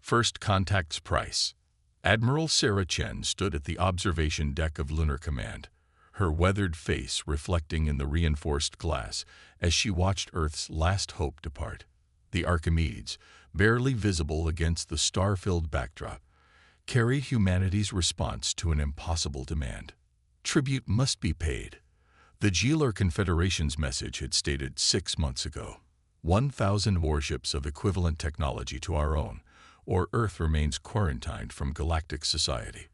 First Contact's Price. Admiral Sarah Chen stood at the observation deck of Lunar Command, her weathered face reflecting in the reinforced glass as she watched Earth's last hope depart. The Archimedes, barely visible against the star-filled backdrop, carried humanity's response to an impossible demand. Tribute must be paid. The Gilar Confederation's message had stated 6 months ago, 1,000 warships of equivalent technology to our own, or Earth remains quarantined from galactic society.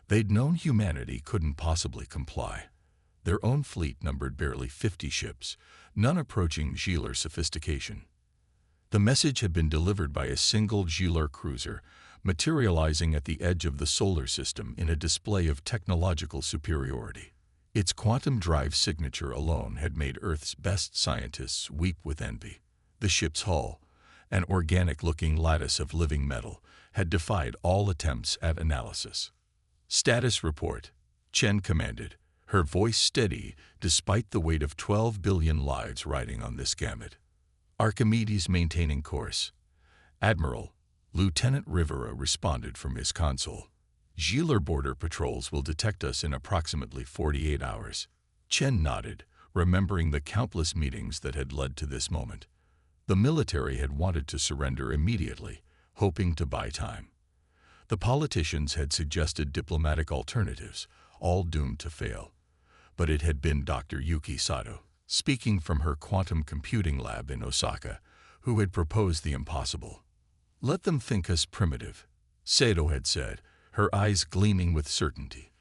They'd known humanity couldn't possibly comply. Their own fleet numbered barely 50 ships, none approaching Gilar sophistication. The message had been delivered by a single Gilar cruiser, materializing at the edge of the solar system in a display of technological superiority. Its quantum drive signature alone had made Earth's best scientists weep with envy. The ship's hull, an organic-looking lattice of living metal, had defied all attempts at analysis. "Status report," Chen commanded, her voice steady despite the weight of 12 billion lives riding on this gamut. "Archimedes maintaining course." "Admiral," Lieutenant Rivera responded from his console. "Gilar border patrols will detect us in approximately 48 hours. Chen nodded, remembering the countless meetings that had led to this moment. The military had wanted to surrender immediately, hoping to buy time. The politicians had suggested diplomatic alternatives, all doomed to fail. But it had been Dr. Yuki Sato, speaking from her quantum computing lab in Osaka, who had proposed the impossible. "Let them think us primitive," Sato had said, her eyes gleaming with certainty.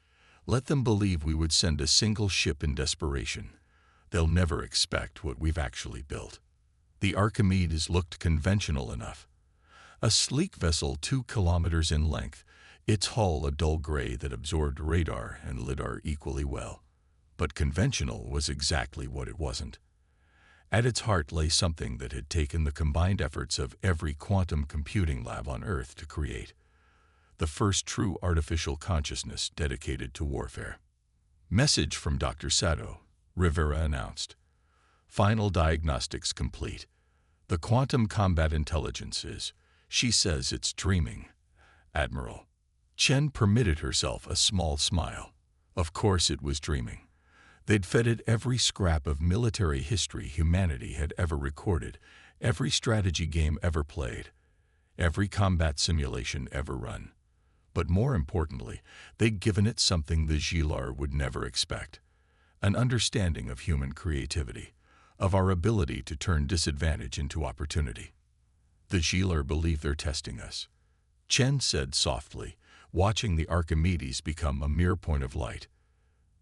"Let them believe we would send a single ship in desperation. They'll never expect what we've actually built." The Archimedes looked conventional enough. A sleek vessel 2 kilometers in length, its hull a dull gray that absorbed radar and lidar equally well. But conventional was exactly what it wasn't. At its heart lay something that had taken the combined efforts of every quantum computing lab on Earth to create. The first true artificial consciousness dedicated to warfare. "Message from Dr. Sato," Rivera announced. "Final diagnostics complete. The quantum combat intelligence is, she says it's dreaming, Admiral." Chen permitted herself a small smile. Of course it was dreaming. They'd fed it every scrap of military history humanity had ever recorded, every strategy game ever played, every combat simulation ever run. But more importantly, they'd given it something the Gilar would never expect: an understanding of human creativity, of our ability to turn disadvantage into opportunity. "The Gilar believe they're testing us," Chen said softly, watching the Archimedes become a mere point of light.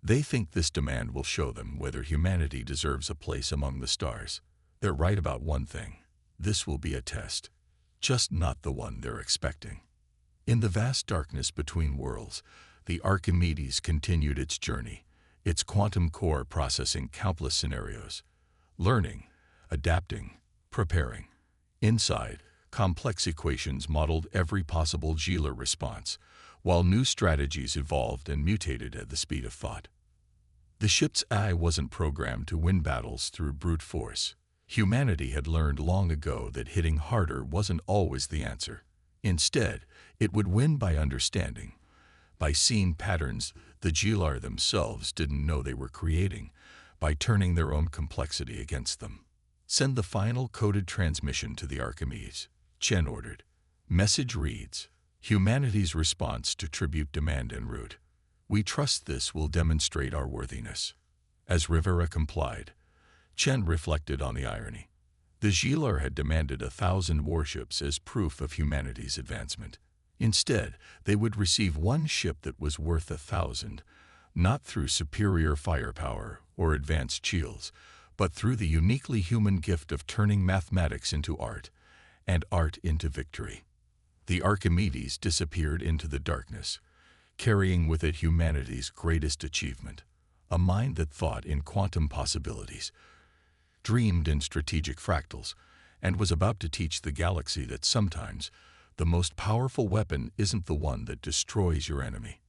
"They think this demand will show them whether humanity deserves a place among the stars. They're right about one thing: this will be a test, just not the one they're expecting." In the vast darkness between worlds, the Archimedes continued its journey, its quantum core processing countless scenarios, learning, adapting, preparing. Inside, complex equations modeled every possible Gilar response, while new strategies evolved and mutated at the speed of thought. The ship's eye wasn't programmed to win battles through brute force. Humanity had learned long ago that hitting harder wasn't always the answer. Instead, it would win by understanding, by seeing patterns the Gilar themselves didn't know they were creating, by turning their own complexity against them. "Send the final coded transmission to the Archimedes," Chen ordered. Message reads, "Humanity's response to tribute demand en route. We trust this will demonstrate our worthiness." As Rivera complied, Chen reflected on the irony. The Gilar had demanded 1,000 warships as proof of humanity's advancement. Instead, they would receive one ship that was worth 1,000, not through superior firepower or advanced shields, but through the uniquely human gift of turning mathematics into art, and art into victory. The Archimedes disappeared into the darkness, carrying with it humanity's greatest achievement, a mind that thought in quantum possibilities, dreamed in strategic fractals, and was about to teach the galaxy that sometimes the most powerful weapon isn't the one that destroys your enemy.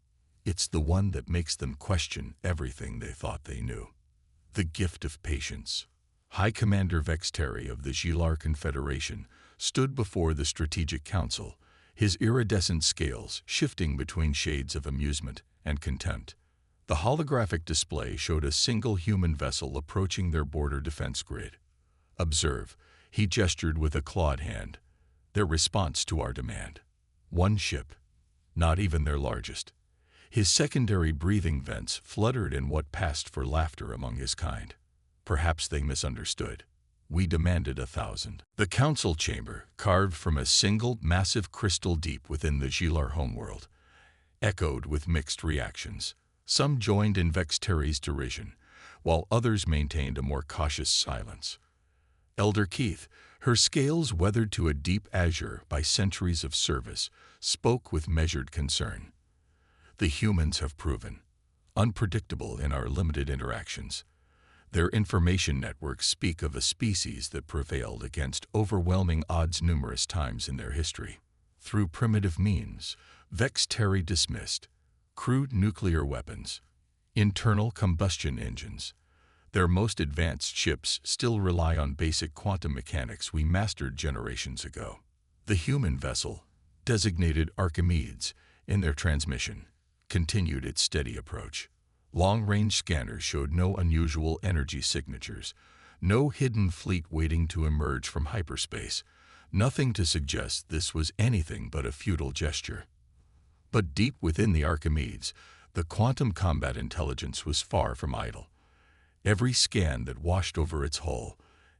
It's the one that makes them question everything they thought they knew. The gift of patience. High Commander Vexteri of the Gilar Confederation stood before the Strategic Council, his iridescent scales shifting between shades of amusement and contempt. The holographic display showed a single human vessel approaching their border defense grid. "Observe," he gestured with a clawed hand. "Their response to our demand. One ship, not even their largest." His secondary breathing vents fluttered in what passed for laughter among his kind. "Perhaps they misunderstood. We demanded 1,000. The council chamber, carved from a single massive crystal deep within the Gilar homeworld, echoed with mixed reactions. Some joined in Vexteri's derision, while others maintained a more cautious silence. Elder Keith, her scales weathered to a deep azure by centuries of service, spoke with measured concern. "The humans have proven unpredictable in our limited interactions. Their information networks speak of a species that prevailed against overwhelming odds numerous times in their history. Through primitive means, Vexteri dismissed crude nuclear weapons, internal combustion engines. Their most advanced ships still rely on basic quantum mechanics we mastered generations ago. The human vessel, designated Archimedes in their transmission, continued its steady approach. Long-range scanners showed no unusual energy signatures, no hidden fleet waiting to emerge from hyperspace, nothing to suggest this was anything but a futile gesture. But deep within the Archimedes, the quantum combat intelligence was far from idle. Every scan that washed over its hull,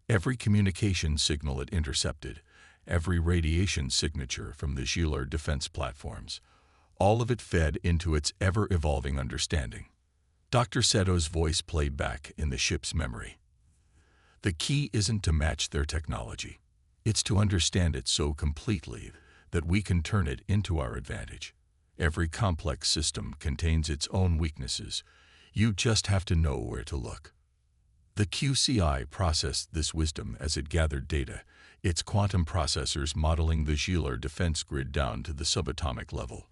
every communication signal it intercepted, every radiation signature from the Gilar defense platforms, all of it fed into its ever-evolving understanding. Dr. Seto's voice played back in the ship's memory. "The key isn't to match their technology. It's to understand it so completely that we can turn it into our advantage. Every complex system contains its own weaknesses. You just have to know where to look." The QCI processed this wisdom as it gathered data, its quantum processors modeling the Gilar defense grid down to the subatomic level.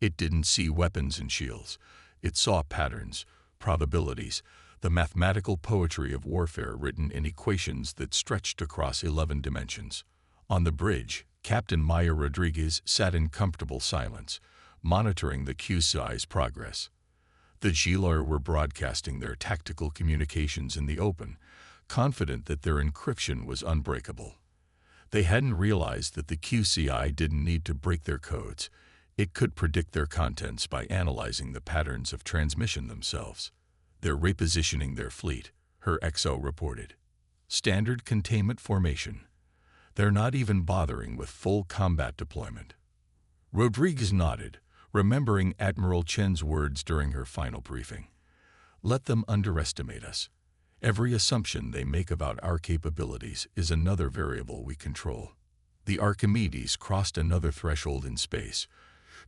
It didn't see weapons and shields. It saw patterns, probabilities, the mathematical poetry of warfare written in equations that stretched across 11 dimensions. On the bridge, Captain Maya Rodriguez sat in comfortable silence, monitoring the QCI's progress. The Gilar were broadcasting their tactical communications in the open, confident that their encryption was unbreakable. They hadn't realized that the QCI didn't need to break their codes. It could predict their contents by analyzing the patterns of transmission themselves. "They're repositioning their fleet," her XO reported. "Standard containment formation. They're not even bothering with full combat deployment." Rodriguez nodded, remembering Admiral Chen's words during her final briefing. "Let them underestimate us. Every assumption they make about our capabilities is another variable we control." The Archimedes crossed another threshold in space,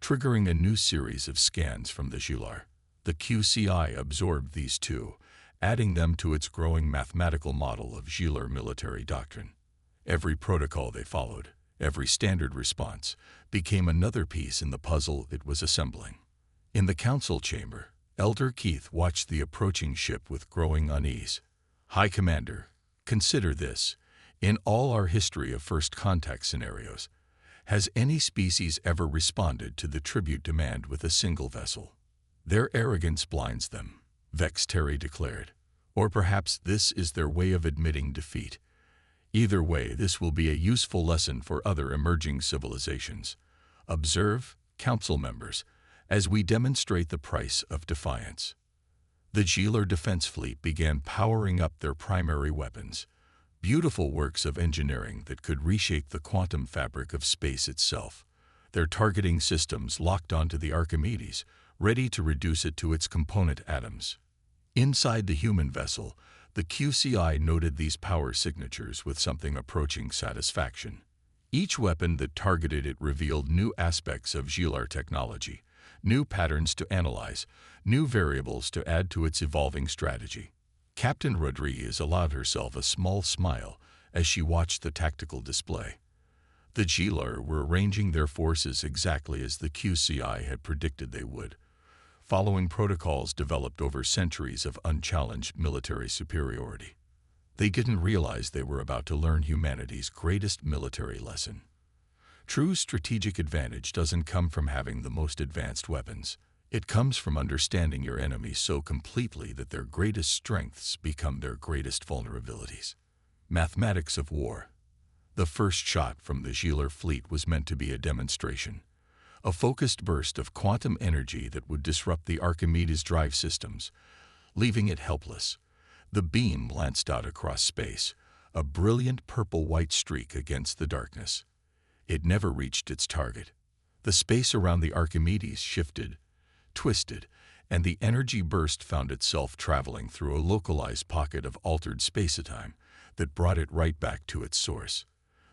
triggering a new series of scans from the Gilar. The QCI absorbed these too, adding them to its growing mathematical model of Gilar military doctrine. Every protocol they followed, every standard response, became another piece in the puzzle it was assembling. In the council chamber, Elder Keith watched the approaching ship with growing unease. "High Commander, consider this. In all our history of first contact scenarios, has any species ever responded to the tribute demand with a single vessel? Their arrogance blinds them," Vexteri declared. "Or perhaps this is their way of admitting defeat. Either way, this will be a useful lesson for other emerging civilizations. Observe, council members, as we demonstrate the price of defiance." The Gilar defense fleet began powering up their primary weapons, beautiful works of engineering that could reshape the quantum fabric of space itself. Their targeting systems locked onto the Archimedes, ready to reduce it to its component atoms. Inside the human vessel, the QCI noted these power signatures with something approaching satisfaction. Each weapon that targeted it revealed new aspects of Gilar technology, new patterns to analyze, new variables to add to its evolving strategy. Captain Rodriguez allowed herself a small smile as she watched the tactical display. The Gilar were arranging their forces exactly as the QCI had predicted they would, following protocols developed over centuries of unchallenged military superiority. They didn't realize they were about to learn humanity's greatest military lesson. True strategic advantage doesn't come from having the most advanced weapons. It comes from understanding your enemy so completely that their greatest strengths become their greatest vulnerabilities. Mathematics of war. The first shot from the Gieler fleet was meant to be a demonstration, a focused burst of quantum energy that would disrupt the Archimedes drive systems, leaving it helpless. The beam lanced out across space, a brilliant purple-white streak against the darkness. It never reached its target. The space around the Archimedes shifted, twisted, and the energy burst found itself traveling through a localized pocket of altered space-time that brought it right back to its source.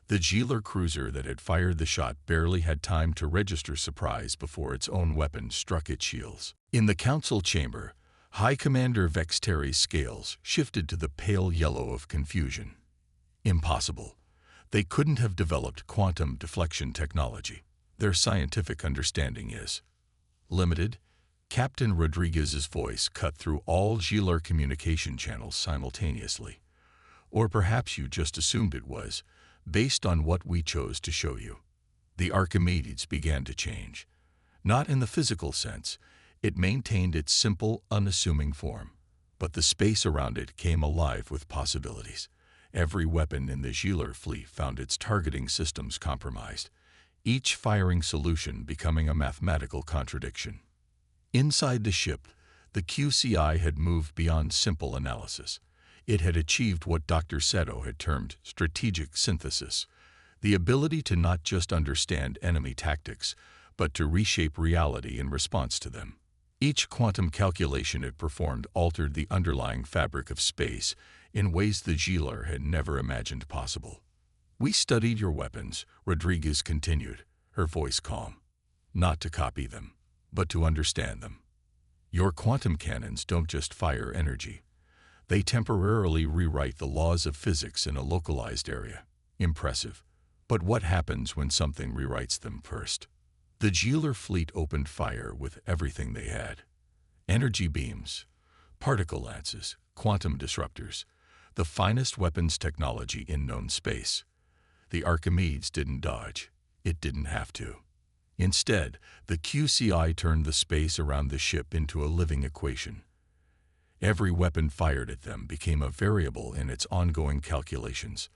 The Gieler cruiser that had fired the shot barely had time to register surprise before its own weapon struck its shields. In the council chamber, High Commander Vexteri's scales shifted to the pale yellow of confusion. Impossible. They couldn't have developed quantum deflection technology. Their scientific understanding is limited. Captain Rodriguez's voice cut through all Gieler communication channels simultaneously. Or perhaps you just assumed it was, based on what we chose to show you. The Archimedes began to change. Not in the physical sense. It maintained its simple, unassuming form. But the space around it came alive with possibilities. Every weapon in the Gieler fleet found its targeting systems compromised, each firing solution becoming a mathematical contradiction. Inside the ship, the QCI had moved beyond simple analysis. It had achieved what Dr. Seto had termed strategic synthesis, the ability to not just understand enemy tactics, but to reshape reality in response to them. Each quantum calculation it performed altered the underlying fabric of space in ways the Gieler had never imagined possible. "We studied your weapons," Rodriguez continued, her voice calm. "Not to copy them, but to understand them. Your quantum cannons don't just fire energy. They temporarily rewrite the laws of physics in a localized area. Impressive. But what happens when something rewrites them first?" The Gieler fleet opened fire with everything they had. Energy beams, particle lances, quantum disruptors, the finest weapons technology in known space. The Archimedes didn't dodge. It didn't have to. Instead, the QCI turned the space around the ship into a living equation. Every weapon fired at them became a variable in its ongoing calculations.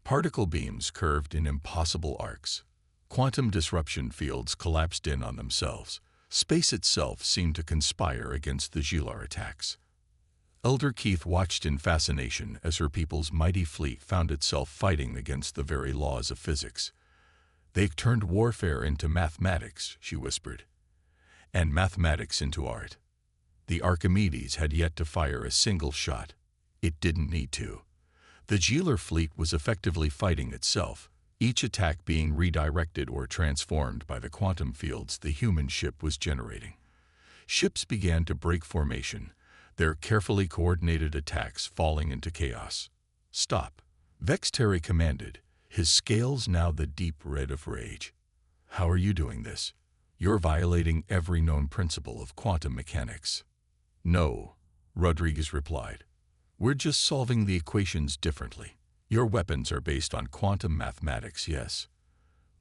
Particle beams curved in impossible arcs. Quantum disruption fields collapsed in on themselves. Space itself seemed to conspire against the Gieler attacks. Elder Keith watched in fascination as her people's mighty fleet found itself fighting against the very laws of physics. "They've turned warfare into mathematics," she whispered, "and mathematics into art." The Archimedes had yet to fire a single shot. It didn't need to. The Gieler fleet was effectively fighting itself, each attack being redirected or transformed by the quantum fields the human ship was generating. Ships began to break formation, their carefully coordinated attacks falling into chaos. "Stop," Vexteri commanded, his scales now the deep red of rage. "How are you doing this? You're violating every known principle of quantum mechanics." "No," Rodriguez replied. "We're just solving the equations differently. Your weapons are based on quantum mathematics, yes,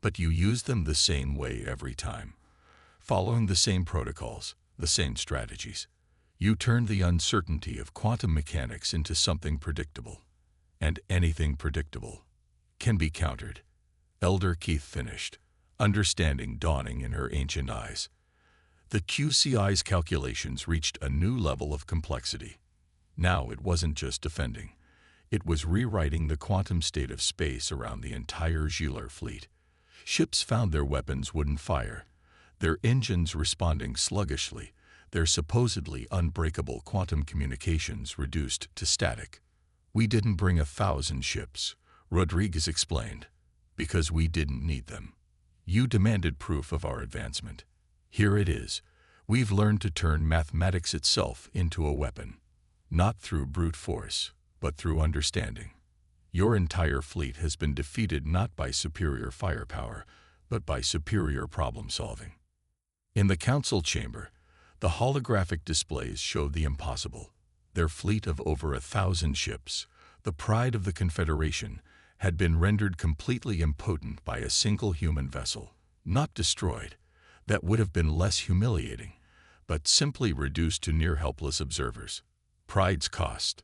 but you use them the same way every time, following the same protocols, the same strategies. You turn the uncertainty of quantum mechanics into something predictable, and anything predictable can be countered." Elder Keith finished, understanding dawning in her ancient eyes. The QCI's calculations reached a new level of complexity. Now it wasn't just defending. It was rewriting the quantum state of space around the entire Gieler fleet. Ships found their weapons wouldn't fire, their engines responding sluggishly, their supposedly unbreakable quantum communications reduced to static. "We didn't bring 1,000 ships," Rodriguez explained, "because we didn't need them. You demanded proof of our advancement. Here it is. We've learned to turn mathematics itself into a weapon, not through brute force, but through understanding. Your entire fleet has been defeated not by superior firepower, but by superior problem-solving." In the council chamber, the holographic displays showed the impossible. Their fleet of over 1,000 ships, the pride of the Confederation, had been rendered completely impotent by a single human vessel, not destroyed. That would have been less humiliating, but simply reduced to near helpless observers. Pride's cost.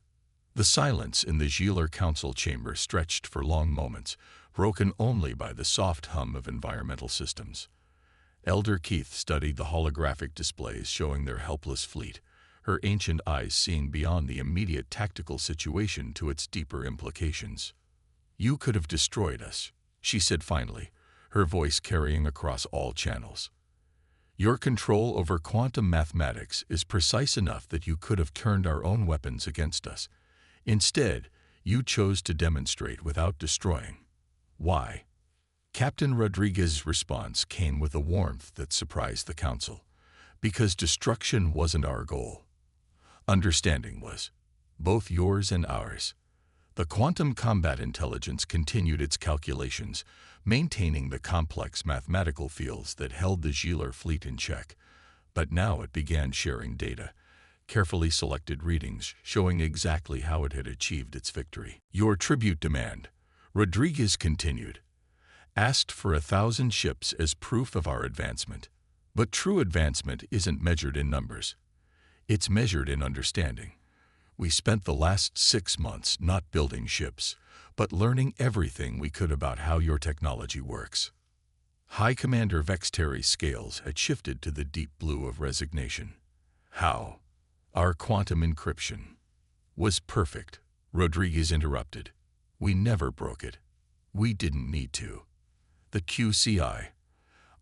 The silence in the Gieler Council chamber stretched for long moments, broken only by the soft hum of environmental systems. Elder Keith studied the holographic displays showing their helpless fleet, her ancient eyes seeing beyond the immediate tactical situation to its deeper implications. "You could have destroyed us," she said finally, her voice carrying across all channels. "Your control over quantum mathematics is precise enough that you could have turned our own weapons against us. Instead, you chose to demonstrate without destroying. Why?" Captain Rodriguez's response came with a warmth that surprised the Council. "Because destruction wasn't our goal. Understanding was. Both yours and ours." The quantum combat intelligence continued its calculations, maintaining the complex mathematical fields that held the Gieler fleet in check. But now it began sharing data, carefully selected readings showing exactly how it had achieved its victory. "Your tribute demand," Rodriguez continued, "asked for 1,000 ships as proof of our advancement. But true advancement isn't measured in numbers. It's measured in understanding. We spent the last 6 months not building ships, but learning everything we could about how your technology works." High Commander Vexteri's scales had shifted to the deep blue of resignation. "How? Our quantum encryption was perfect," Rodriguez interrupted. "We never broke it. We didn't need to. The QCI,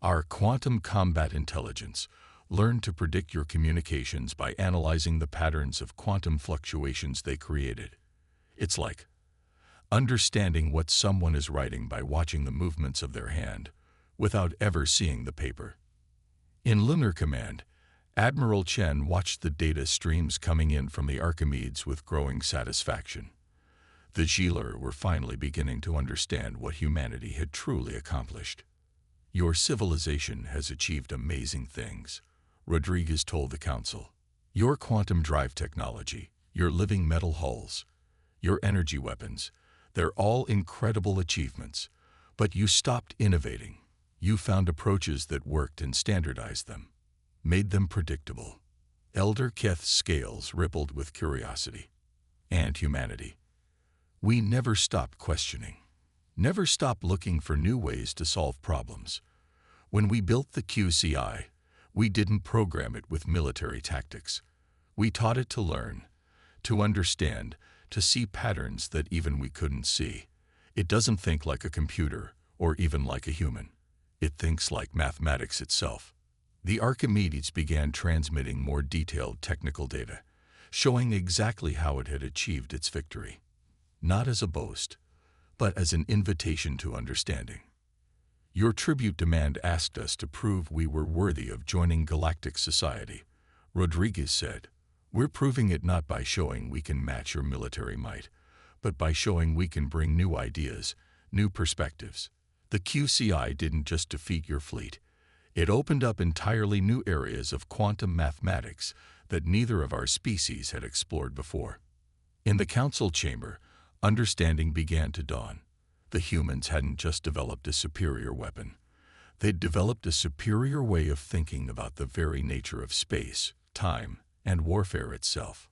our quantum combat intelligence, learned to predict your communications by analyzing the patterns of quantum fluctuations they created. It's like understanding what someone is writing by watching the movements of their hand, without ever seeing the paper." In Lunar Command, Admiral Chen watched the data streams coming in from the Archimedes with growing satisfaction. The Gieler were finally beginning to understand what humanity had truly accomplished. "Your civilization has achieved amazing things," Rodriguez told the Council. "Your quantum drive technology, your living metal hulls, your energy weapons, they're all incredible achievements. But you stopped innovating. You found approaches that worked and standardized them, made them predictable." Elder Keith's scales rippled with curiosity. "And humanity. We never stopped questioning, never stopped looking for new ways to solve problems. When we built the QCI, we didn't program it with military tactics. We taught it to learn, to understand, to see patterns that even we couldn't see. It doesn't think like a computer or even like a human. It thinks like mathematics itself." The Archimedes began transmitting more detailed technical data, showing exactly how it had achieved its victory. Not as a boast, but as an invitation to understanding. "Your tribute demand asked us to prove we were worthy of joining Galactic society," Rodriguez said. "We're proving it not by showing we can match your military might, but by showing we can bring new ideas, new perspectives. The QCI didn't just defeat your fleet. It opened up entirely new areas of quantum mathematics that neither of our species had explored before." In the Council chamber, understanding began to dawn. The humans hadn't just developed a superior weapon. They'd developed a superior way of thinking about the very nature of space, time, and warfare itself.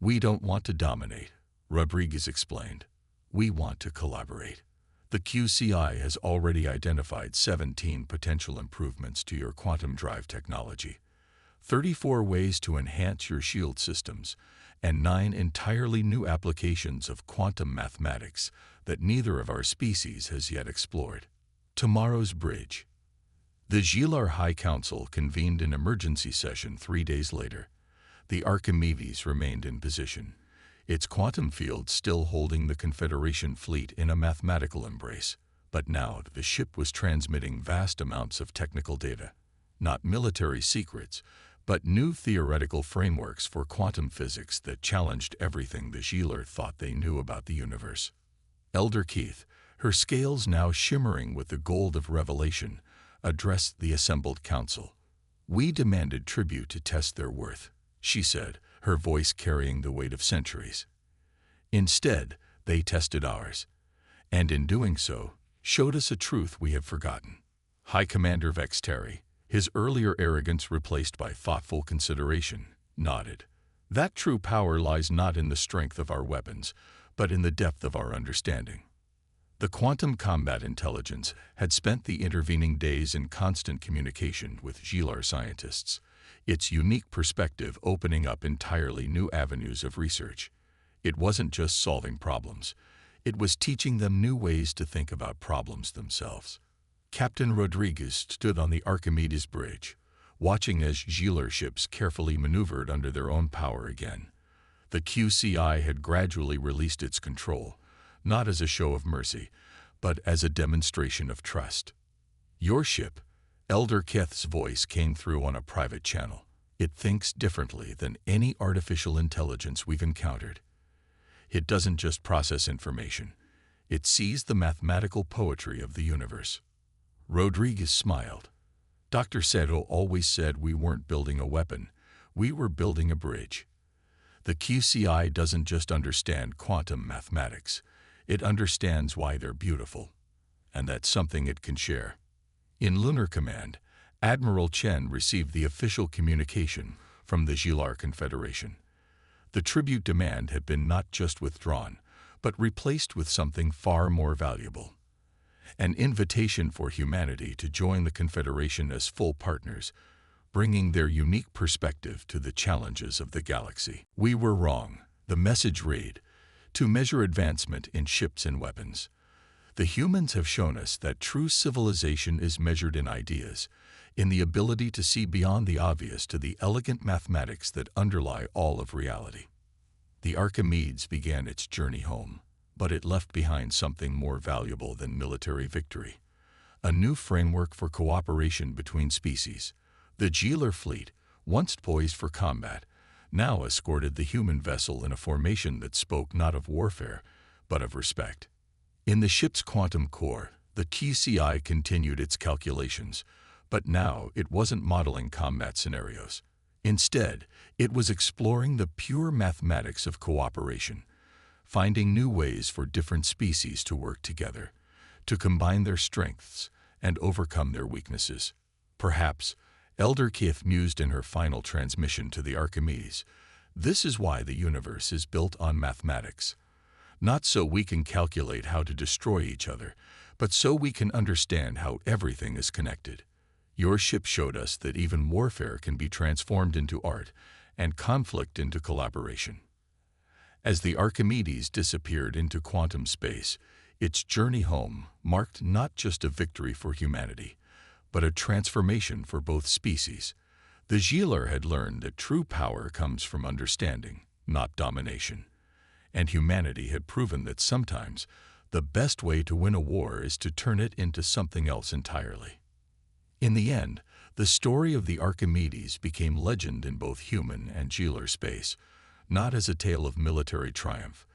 "We don't want to dominate," Rodriguez explained. "We want to collaborate. The QCI has already identified 17 potential improvements to your quantum drive technology, 34 ways to enhance your shield systems, and 9 entirely new applications of quantum mathematics that neither of our species has yet explored." Tomorrow's bridge. The Gieler High Council convened an emergency session 3 days later. The Archimedes remained in position, its quantum field still holding the Confederation fleet in a mathematical embrace. But now the ship was transmitting vast amounts of technical data, not military secrets, but new theoretical frameworks for quantum physics that challenged everything the Gieler thought they knew about the universe. Elder Keith, her scales now shimmering with the gold of revelation, addressed the assembled council. "We demanded tribute to test their worth," she said, her voice carrying the weight of centuries. "Instead, they tested ours. and in doing so, showed us a truth we have forgotten. High Commander Vexteri, his earlier arrogance replaced by thoughtful consideration, nodded. That true power lies not in the strength of our weapons, but in the depth of our understanding. The quantum combat intelligence had spent the intervening days in constant communication with Gilar scientists, its unique perspective opening up entirely new avenues of research. It wasn't just solving problems, it was teaching them new ways to think about problems themselves. Captain Rodriguez stood on the Archimedes Bridge, watching as Gilar ships carefully maneuvered under their own power again. The QCI had gradually released its control, not as a show of mercy, but as a demonstration of trust. Your ship, Elder Keth's voice came through on a private channel. It thinks differently than any artificial intelligence we've encountered. It doesn't just process information, it sees the mathematical poetry of the universe. Rodriguez smiled. Dr. Seto always said we weren't building a weapon, we were building a bridge. The QCI doesn't just understand quantum mathematics, it understands why they're beautiful, and that's something it can share. In Lunar Command, Admiral Chen received the official communication from the Gilar Confederation. The tribute demand had been not just withdrawn, but replaced with something far more valuable. An invitation for humanity to join the Confederation as full partners, bringing their unique perspective to the challenges of the galaxy. We were wrong, the message read, to measure advancement in ships and weapons. The humans have shown us that true civilization is measured in ideas, in the ability to see beyond the obvious to the elegant mathematics that underlie all of reality. The Archimedes began its journey home, but it left behind something more valuable than military victory. A new framework for cooperation between species. The Gilar fleet, once poised for combat, now escorted the human vessel in a formation that spoke not of warfare, but of respect. In the ship's quantum core, the QCI continued its calculations, but now it wasn't modeling combat scenarios. Instead, it was exploring the pure mathematics of cooperation, finding new ways for different species to work together, to combine their strengths and overcome their weaknesses. Perhaps, Elder Kith mused in her final transmission to the Archimedes, this is why the universe is built on mathematics. Not so we can calculate how to destroy each other, but so we can understand how everything is connected. Your ship showed us that even warfare can be transformed into art and conflict into collaboration. As the Archimedes disappeared into quantum space, its journey home marked not just a victory for humanity, but a transformation for both species. The Gilar had learned that true power comes from understanding, not domination. And humanity had proven that sometimes the best way to win a war is to turn it into something else entirely. In the end, the story of the Archimedes became legend in both human and Gilar space, not as a tale of military triumph,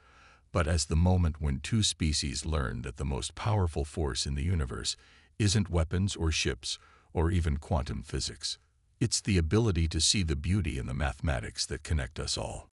but as the moment when two species learned that the most powerful force in the universe isn't weapons or ships or even quantum physics. It's the ability to see the beauty in the mathematics that connect us all.